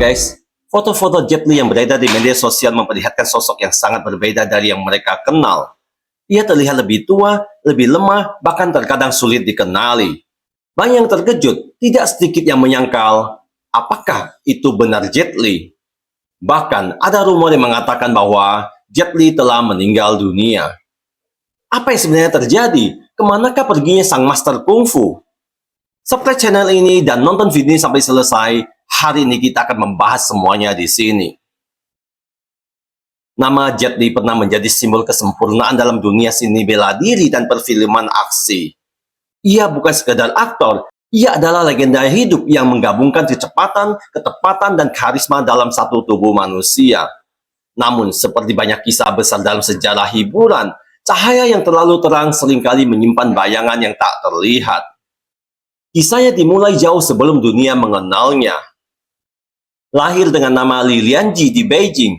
guys, foto-foto Jet Li yang beredar di media sosial memperlihatkan sosok yang sangat berbeda dari yang mereka kenal. Ia terlihat lebih tua, lebih lemah, bahkan terkadang sulit dikenali. Banyak yang terkejut, tidak sedikit yang menyangkal, apakah itu benar Jet Li? Bahkan ada rumor yang mengatakan bahwa Jet Li telah meninggal dunia. Apa yang sebenarnya terjadi? Kemanakah perginya sang master kungfu? Subscribe channel ini dan nonton video ini sampai selesai. Hari ini kita akan membahas semuanya di sini. Nama Jet Li pernah menjadi simbol kesempurnaan dalam dunia seni bela diri dan perfilman aksi. Ia bukan sekedar aktor, ia adalah legenda hidup yang menggabungkan kecepatan, ketepatan, dan karisma dalam satu tubuh manusia. Namun, seperti banyak kisah besar dalam sejarah hiburan, cahaya yang terlalu terang seringkali menyimpan bayangan yang tak terlihat. Kisahnya dimulai jauh sebelum dunia mengenalnya. Lahir dengan nama Li Lianji di Beijing,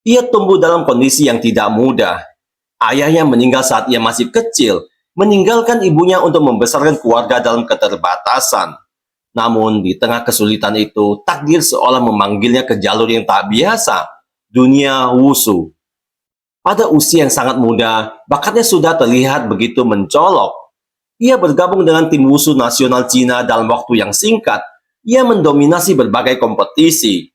ia tumbuh dalam kondisi yang tidak mudah. Ayahnya meninggal saat ia masih kecil, meninggalkan ibunya untuk membesarkan keluarga dalam keterbatasan. Namun, di tengah kesulitan itu, takdir seolah memanggilnya ke jalur yang tak biasa, dunia wushu. Pada usia yang sangat muda, bakatnya sudah terlihat begitu mencolok. Ia bergabung dengan tim wushu nasional Cina dalam waktu yang singkat. Ia mendominasi berbagai kompetisi.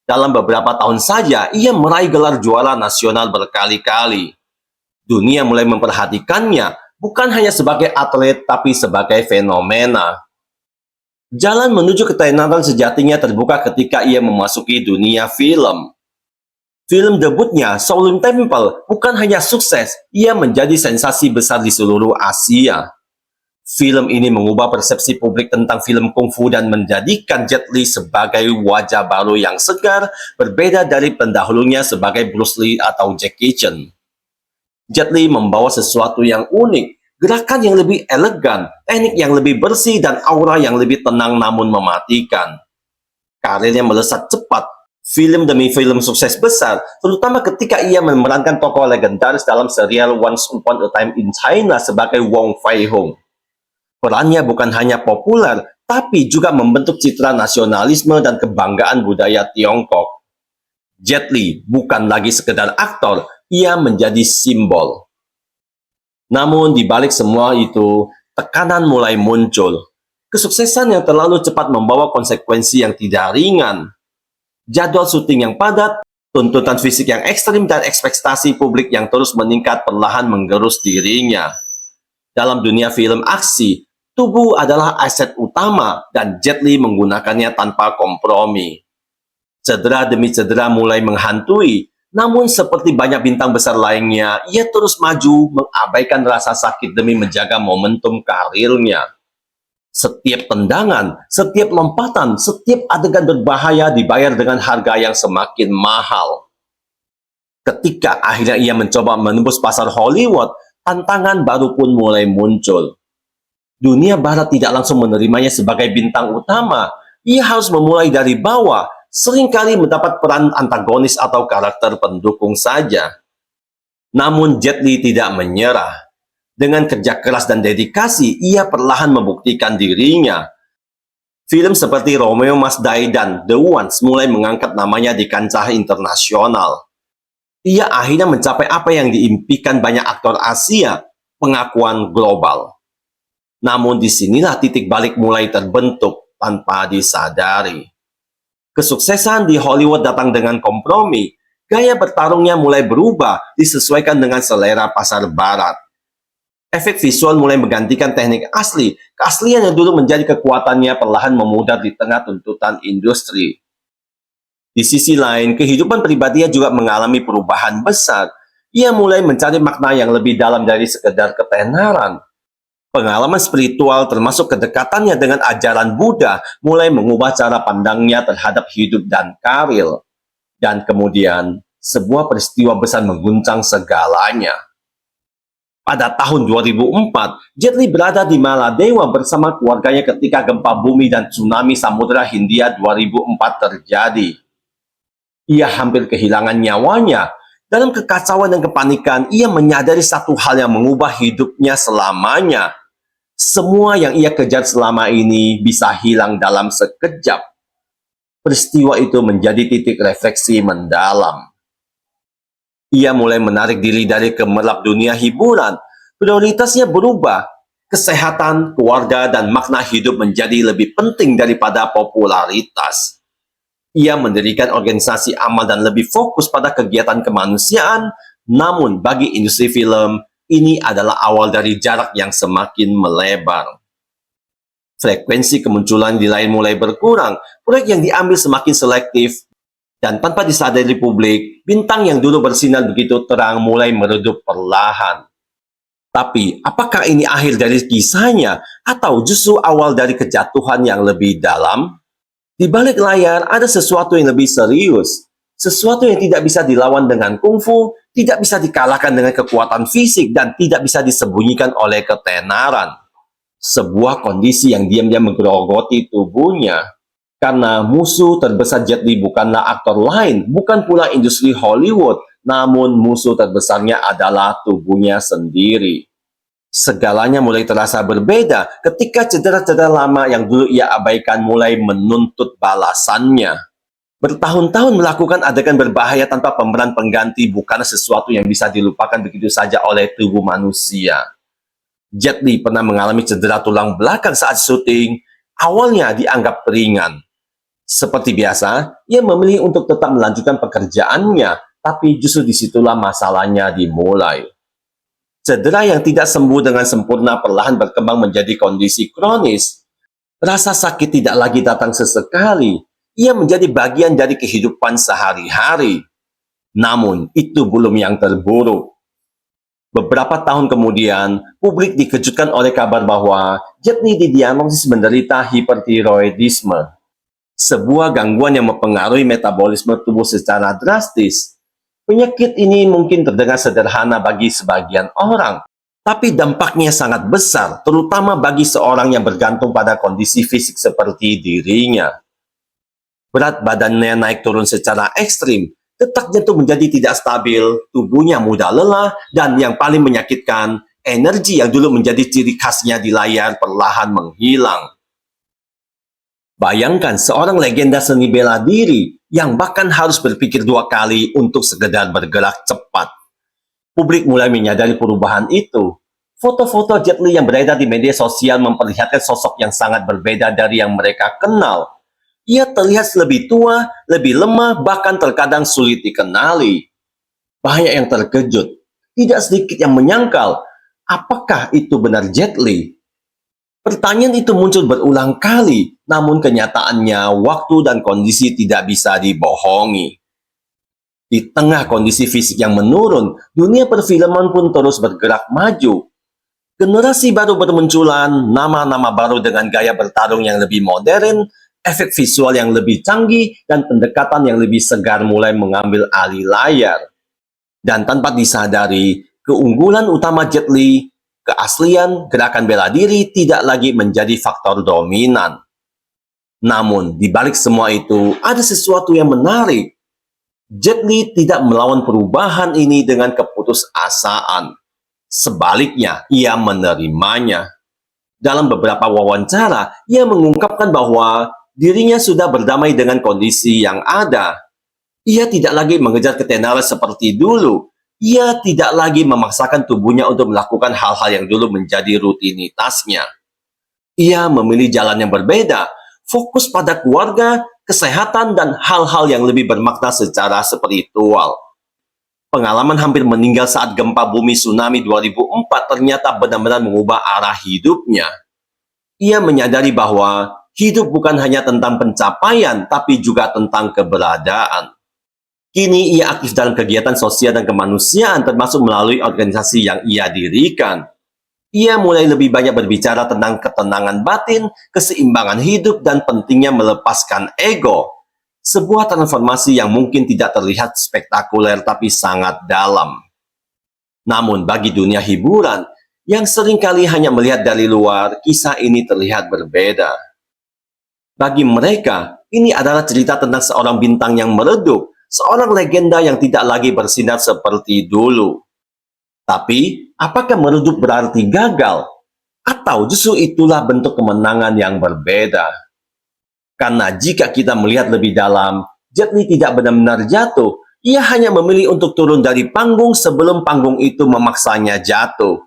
Dalam beberapa tahun saja, ia meraih gelar juara nasional berkali-kali. Dunia mulai memperhatikannya, bukan hanya sebagai atlet, tapi sebagai fenomena. Jalan menuju ketenaran sejatinya terbuka ketika ia memasuki dunia film. Film debutnya, Shaolin Temple, bukan hanya sukses, ia menjadi sensasi besar di seluruh Asia. Film ini mengubah persepsi publik tentang film kungfu dan menjadikan Jet Li sebagai wajah baru yang segar, berbeda dari pendahulunya sebagai Bruce Lee atau Jackie Chan. Jet Li membawa sesuatu yang unik, gerakan yang lebih elegan, teknik yang lebih bersih, dan aura yang lebih tenang namun mematikan. Karirnya melesat cepat, film demi film sukses besar, terutama ketika ia memerankan tokoh legendaris dalam serial Once Upon a Time in China sebagai Wong Fei Hung. Perannya bukan hanya populer, tapi juga membentuk citra nasionalisme dan kebanggaan budaya Tiongkok. Jet Li bukan lagi sekedar aktor, ia menjadi simbol. Namun di balik semua itu, tekanan mulai muncul. Kesuksesan yang terlalu cepat membawa konsekuensi yang tidak ringan. Jadwal syuting yang padat, tuntutan fisik yang ekstrim, dan ekspektasi publik yang terus meningkat perlahan menggerus dirinya. Dalam dunia film aksi, tubuh adalah aset utama dan Jet Li menggunakannya tanpa kompromi. Cedera demi cedera mulai menghantui, namun seperti banyak bintang besar lainnya, ia terus maju mengabaikan rasa sakit demi menjaga momentum karirnya. Setiap tendangan, setiap lompatan, setiap adegan berbahaya dibayar dengan harga yang semakin mahal. Ketika akhirnya ia mencoba menembus pasar Hollywood, tantangan baru pun mulai muncul. Dunia barat tidak langsung menerimanya sebagai bintang utama. Ia harus memulai dari bawah, seringkali mendapat peran antagonis atau karakter pendukung saja. Namun Jet Li tidak menyerah. Dengan kerja keras dan dedikasi, ia perlahan membuktikan dirinya. Film seperti Romeo Must Die dan The Ones mulai mengangkat namanya di kancah internasional. Ia akhirnya mencapai apa yang diimpikan banyak aktor Asia, pengakuan global. Namun disinilah titik balik mulai terbentuk tanpa disadari. Kesuksesan di Hollywood datang dengan kompromi. Gaya bertarungnya mulai berubah, disesuaikan dengan selera pasar barat. Efek visual mulai menggantikan teknik asli. Keaslian yang dulu menjadi kekuatannya perlahan memudar di tengah tuntutan industri. Di sisi lain, kehidupan pribadinya juga mengalami perubahan besar. Ia mulai mencari makna yang lebih dalam dari sekedar ketenaran. Pengalaman spiritual termasuk kedekatannya dengan ajaran Buddha mulai mengubah cara pandangnya terhadap hidup dan karir. Dan kemudian, sebuah peristiwa besar mengguncang segalanya. Pada tahun 2004, Jet Li berada di Maladewa bersama keluarganya ketika gempa bumi dan tsunami Samudra Hindia 2004 terjadi. Ia hampir kehilangan nyawanya. Dalam kekacauan dan kepanikan, ia menyadari satu hal yang mengubah hidupnya selamanya. Semua yang ia kejar selama ini bisa hilang dalam sekejap. peristiwa itu menjadi titik refleksi mendalam. Ia mulai menarik diri dari gemerlap dunia hiburan. Prioritasnya berubah. Kesehatan, keluarga, dan makna hidup menjadi lebih penting daripada popularitas. Ia mendirikan organisasi amal dan lebih fokus pada kegiatan kemanusiaan. Namun bagi industri film, ini adalah awal dari jarak yang semakin melebar. Frekuensi kemunculan di lain mulai berkurang, proyek yang diambil semakin selektif, dan tanpa disadari publik, bintang yang dulu bersinar begitu terang mulai meredup perlahan. Tapi, apakah ini akhir dari kisahnya, atau justru awal dari kejatuhan yang lebih dalam? Di balik layar ada sesuatu yang lebih serius, sesuatu yang tidak bisa dilawan dengan kungfu, tidak bisa dikalahkan dengan kekuatan fisik, dan tidak bisa disembunyikan oleh ketenaran. Sebuah kondisi yang diam-diam menggerogoti tubuhnya. Karena musuh terbesar Jet Li bukanlah aktor lain, bukan pula industri Hollywood, namun musuh terbesarnya adalah tubuhnya sendiri. Segalanya mulai terasa berbeda ketika cedera-cedera lama yang dulu ia abaikan mulai menuntut balasannya. Bertahun-tahun melakukan adegan berbahaya tanpa pemeran pengganti bukanlah sesuatu yang bisa dilupakan begitu saja oleh tubuh manusia. Jet Li pernah mengalami cedera tulang belakang saat syuting, awalnya dianggap ringan. Seperti biasa, ia memilih untuk tetap melanjutkan pekerjaannya, tapi justru disitulah masalahnya dimulai. Cedera yang tidak sembuh dengan sempurna perlahan berkembang menjadi kondisi kronis. Rasa sakit tidak lagi datang sesekali. Ia menjadi bagian dari kehidupan sehari-hari. Namun, itu belum yang terburuk. Beberapa tahun kemudian, publik dikejutkan oleh kabar bahwa Jet Li didiagnosis menderita hipertiroidisme. Sebuah gangguan yang mempengaruhi metabolisme tubuh secara drastis. Penyakit ini mungkin terdengar sederhana bagi sebagian orang, tapi dampaknya sangat besar, terutama bagi seorang yang bergantung pada kondisi fisik seperti dirinya. Berat badannya naik turun secara ekstrim, detak jantung menjadi tidak stabil, tubuhnya mudah lelah, dan yang paling menyakitkan, energi yang dulu menjadi ciri khasnya di layar perlahan menghilang. Bayangkan seorang legenda seni bela diri yang bahkan harus berpikir dua kali untuk sekedar bergerak cepat. Publik mulai menyadari perubahan itu. Foto-foto Jet Li yang beredar di media sosial memperlihatkan sosok yang sangat berbeda dari yang mereka kenal. Ia terlihat lebih tua, lebih lemah, bahkan terkadang sulit dikenali. Banyak yang terkejut. Tidak sedikit yang menyangkal, apakah itu benar Jet Li? Pertanyaan itu muncul berulang kali, namun kenyataannya waktu dan kondisi tidak bisa dibohongi. Di tengah kondisi fisik yang menurun, dunia perfilman pun terus bergerak maju. Generasi baru bermunculan, nama-nama baru dengan gaya bertarung yang lebih modern, efek visual yang lebih canggih, dan pendekatan yang lebih segar mulai mengambil alih layar. Dan tanpa disadari, keunggulan utama Jet Li, keaslian gerakan bela diri tidak lagi menjadi faktor dominan. Namun, di balik semua itu, ada sesuatu yang menarik. Jet Li tidak melawan perubahan ini dengan keputusasaan. Sebaliknya, ia menerimanya. Dalam beberapa wawancara, ia mengungkapkan bahwa dirinya sudah berdamai dengan kondisi yang ada. Ia tidak lagi mengejar ketenaran seperti dulu. Ia tidak lagi memaksakan tubuhnya untuk melakukan hal-hal yang dulu menjadi rutinitasnya. Ia memilih jalan yang berbeda, fokus pada keluarga, kesehatan, dan hal-hal yang lebih bermakna secara spiritual. Pengalaman hampir meninggal saat gempa bumi tsunami 2004 ternyata benar-benar mengubah arah hidupnya. Ia menyadari bahwa hidup bukan hanya tentang pencapaian, tapi juga tentang keberadaan. Kini ia aktif dalam kegiatan sosial dan kemanusiaan termasuk melalui organisasi yang ia dirikan. Ia mulai lebih banyak berbicara tentang ketenangan batin, keseimbangan hidup, dan pentingnya melepaskan ego. Sebuah transformasi yang mungkin tidak terlihat spektakuler tapi sangat dalam. Namun bagi dunia hiburan, yang seringkali hanya melihat dari luar, kisah ini terlihat berbeda. Bagi mereka, ini adalah cerita tentang seorang bintang yang meredup, seorang legenda yang tidak lagi bersinar seperti dulu. Tapi, apakah meredup berarti gagal? Atau justru itulah bentuk kemenangan yang berbeda? Karena jika kita melihat lebih dalam, Jet Li tidak benar-benar jatuh. Ia hanya memilih untuk turun dari panggung sebelum panggung itu memaksanya jatuh.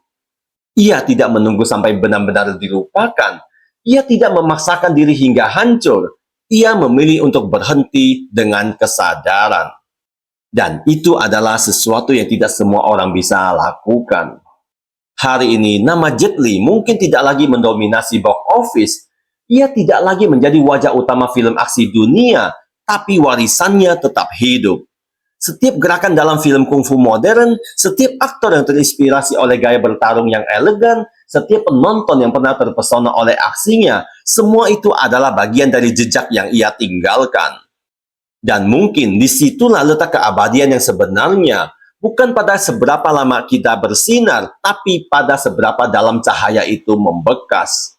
Ia tidak menunggu sampai benar-benar dilupakan. Ia tidak memaksakan diri hingga hancur. Ia memilih untuk berhenti dengan kesadaran. Dan itu adalah sesuatu yang tidak semua orang bisa lakukan. Hari ini, nama Jet Li mungkin tidak lagi mendominasi box office. Ia tidak lagi menjadi wajah utama film aksi dunia, tapi warisannya tetap hidup. Setiap gerakan dalam film kungfu modern, setiap aktor yang terinspirasi oleh gaya bertarung yang elegan, setiap penonton yang pernah terpesona oleh aksinya, semua itu adalah bagian dari jejak yang ia tinggalkan. Dan mungkin disitulah letak keabadian yang sebenarnya, bukan pada seberapa lama kita bersinar, tapi pada seberapa dalam cahaya itu membekas.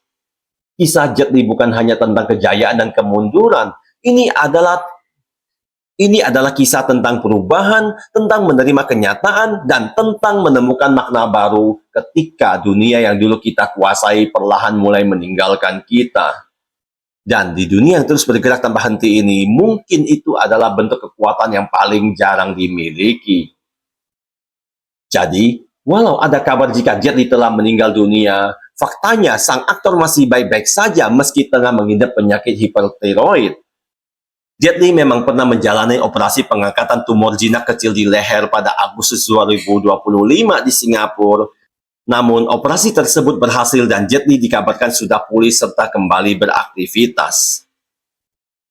Kisah Jet Li bukan hanya tentang kejayaan dan kemunduran, ini adalah kisah tentang perubahan, tentang menerima kenyataan, dan tentang menemukan makna baru ketika dunia yang dulu kita kuasai perlahan mulai meninggalkan kita. Dan di dunia yang terus bergerak tanpa henti ini, mungkin itu adalah bentuk kekuatan yang paling jarang dimiliki. Jadi, walau ada kabar jika Jet Li telah meninggal dunia, faktanya sang aktor masih baik-baik saja meski tengah mengidap penyakit hipertiroid. Jet Li memang pernah menjalani operasi pengangkatan tumor jinak kecil di leher pada Agustus 2025 di Singapura. Namun, operasi tersebut berhasil dan Jet Li dikabarkan sudah pulih serta kembali beraktivitas.